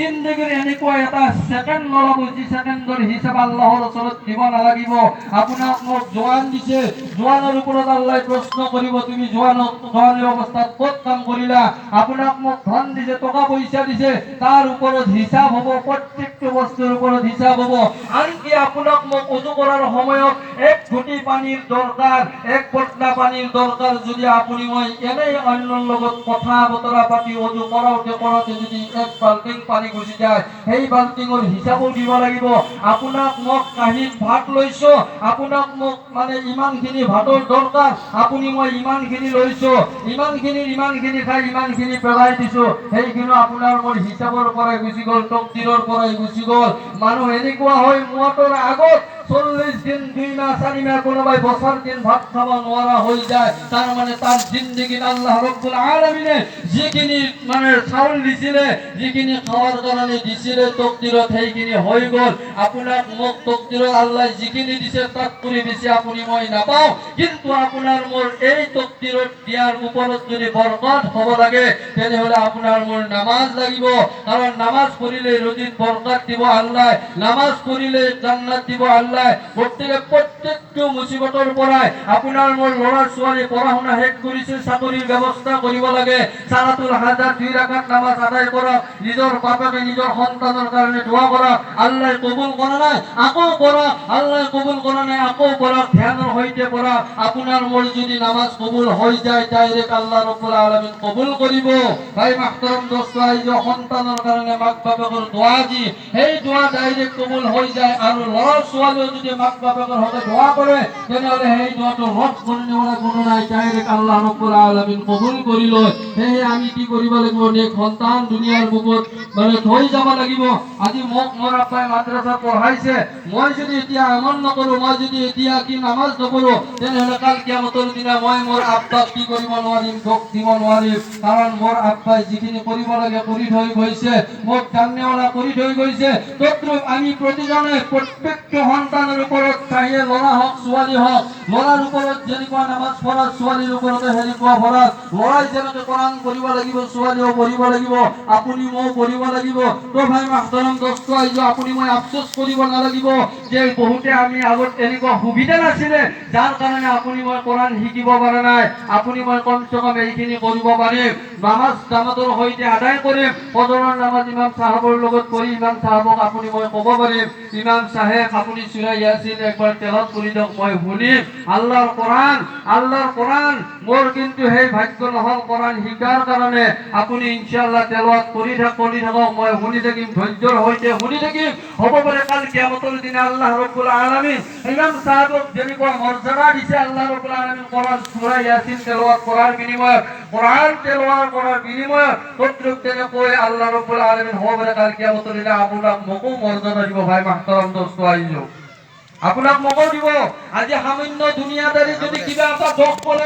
জিন্দগীৰ এনেকুৱা এটা ছেকেণ্ড নল'ব যি ছেকেণ্ডৰ হিচাপ আল্লাহৰ ওচৰত দিব নালাগিব। আপোনাক মোক জোৱান দিছে, জোৱানৰ ওপৰত আল্লাহ প্ৰশ্ন কৰিব, তুমি জোৱানী অৱস্থাত ক'ত কাম কৰিলা? আপোনাক মোক ধন দিছে, টকা পইচা দিছে, তাৰ ওপৰত হিচাপ হ'ব, প্ৰত্যেকটো বস্তুৰ ওপৰত হিচাপ হ'ব। আনকি আপোনাক মোক উজু কৰাৰ সময়ত এক ঘুটি পানীৰ দৰকাৰ, এক বটলা পানীৰ দৰকাৰ, যদি আপুনি মই এনেই অন্যৰ লগত কথা বতৰা পাতি উজু কৰাওঁতে যদি এক বাল্টিং পানী গুচি যায়, সেই বাল্টিঙৰ হিচাপো দিব লাগিব। আপোনাক মোক কাঁহীত ভাত লৈছো, আপোনাক মোক ইমানখিনি ভাতৰ দৰকাৰ, আপুনি মই ইমানখিনি লৈছো, ইমানখিনি খাই ইমানখিনি পেলাই দিছো, সেইখিনি আপোনাৰ মোৰ হিচাপৰ পৰাই গুচি গ'ল, তকদিৰৰ পৰাই গুচি গ'ল। মানুহ এনেকুৱা হয় মুৱাতৰ আগত 40 দিন 2 মাহ 4 মাহ কোনোবাই বছৰ দিন ভাত খাব নোৱাৰা হৈ যায়। তাৰ তাৰ জিন্দগীত আল্লাহ ৰব্বুল আলামিনে যিখিনি চাউল দিছিলে, যিখিনি খাওয়ার কারণে দিছিলে তকদিরত, সেইখিনি হৈ গ'ল। আপোনাক মোক তকদিরত আল্লাহ যিখিনি দিছে তাত কৰি বেছি আপুনি মই নাপাওঁ, কিন্তু আপোনাৰ মোৰ এই তকদিৰত দিয়াৰ ওপৰত যদি বৰকত হ'ব লাগে, তেনেহলে আপোনাৰ মোৰ নামাজ লাগিব। কাৰণ নামাজ পড়িলে ৰুজিত বৰকত দিব আল্লাহ, নামাজ পড়িলে জান্নাত দিব আল্লাহ। প্ৰত্যেকটো মুসিবতৰ পৰাই আপোনাৰ মোৰ ল'ৰা ছোৱালী পঢ়া শুনা শেষ কৰিছে, চাকৰিৰ ব্যৱস্থা কৰিব লাগে, সালাতুল হাজাত 2 ৰাকাত নামাজ আদায় কৰক, নিজৰ বাপকে নিজৰ সন্তানৰ কাৰণে দোয়া কৰক, আল্লাহ কবুল কৰা নাই আকৌ কৰক, আল্লাহ কবুল কৰা নাই আকৌ কৰক, ধ্যানৰ সৈতে কৰক। আপোনাৰ মোৰ যদি নামাজ কবুল হৈ যায়, ডাইৰেক্ট আল্লাহ ৰব্বুল আলামিন কবুল কৰিব। ভাই মাহতাৰাম দোস্ত, এই যে সন্তানৰ কাৰণে মাক বাপেকৰ দোয়া দি, সেই দোয়া ডাইৰেক্ট কবুল হৈ যায়। আৰু ল'ৰা ছোৱালীও যদি মাক বাপেকৰ হকে দোয়া কৰে, তেনেহলে সেই দোয়াটো ৰদ কৰিবলে কোনো নাই, ডাইৰেক্ট আল্লাহ ৰব্বুল আলামিন কবুল কৰি লয়। সেয়ে আমি কি কৰিব লাগিব? নেক সন্তান দুনিয়াৰ বুকুত থৈ যাব লাগিব। আজি মোক মোৰ আব্বাই মাদ্ৰাসা পঢ়াইছে, মই যদি এতিয়া আমল নকৰো, মই যদি এতিয়া কি নামাজ নপঢ়ো, তেনেহলে কাল কিয়ামতৰ দিনা মই মোৰ আব্বাক কি কৰিব নোৱাৰিম? দুখ দিব নোৱাৰিম। কাৰণ মোৰ আব্বাই যিখিনি কৰিব লাগে কৰি থৈ গৈছে, মোক জাননেৱালা কৰি থৈ গৈছে। তদ্ৰুপ আমি প্ৰতিজনে প্ৰত্যেকটো সন্তানৰ ওপৰত, চাহিয়ে ল'ৰা হওক ছোৱালী হওক, ল'ৰাৰ ওপৰত যেনেকুৱা নামাজ পঢ়া, ছোৱালীৰ ওপৰতে সেনেকুৱা পঢ়া। ল'ৰাই যেনেকৈ কোৰআন পঢ়িব লাগিব, ছোৱালীও পঢ়িব লাগিব, আপুনি মই পঢ়িব লাগিব। তো ভাই মাহতাৰাম দোস্ত, আপুনি মই আফসোস কৰিব নালাগিব যে বহুতে আমি আগত এনেকুৱা সুবিধা নাছিলে, যাৰ কাৰণে আপুনি মই কোৰআন শিকিব পৰা নাই। আপুনি মই কমসে কম এইখিনি কৰিব পাৰিম, নামাজ জামাতৰ সৈতে আদায় কৰিম, ফজৰৰ নামাজ ইমাম সাহেবৰ লগত পঢ়ি ইমাম সাহেবক আপুনি মই ক'ব পাৰিম, ইমাম সাহেব আপুনি সূৰা ইয়াসিন একবাৰ তেলাওয়াত কৰি দিয়ক, মই শুনিম। আল্লাহৰ কোৰআন মোৰ কিন্তু সেই ভাগ্য নহল কোৰআন শিকাৰ কাৰণে। আপুনি ইনশাআল্লাহ তেলাওয়াত কৰি থাকক, মই শুনি থাকিম, ধৈৰ্যৰ সৈতে শুনি থাকিম। হ'ব পাৰে কাল কিয়ামতৰ দিনা আল্লাহ ৰব্বুল আলামিন ইমাম সাহেবক যেনেকুৱা মৰ্যাদা দিছে, আল্লাহ ৰব্বুল আলামিন কোৰআন সূৰা ইয়াসিন তেলাওয়াত কৰাৰ বিনিময়ত, কোৰআন তেলাওয়াত কৰাৰ বিনিময়ত তদ্ৰুপ তেনেকৈ আল্লাহ ৰব্বুল আলামিন হ'ব পাৰে কাল কিয়ামতৰ দিনা আপোনাক মোকো মৰ্যাদা দিব। ভাই মাহতাৰাম দোস্ত, আপোনাক মোকো দিব। আজি সামান্য দুনিয়াদাৰী যদি কিবা এটা দোষ কৰে,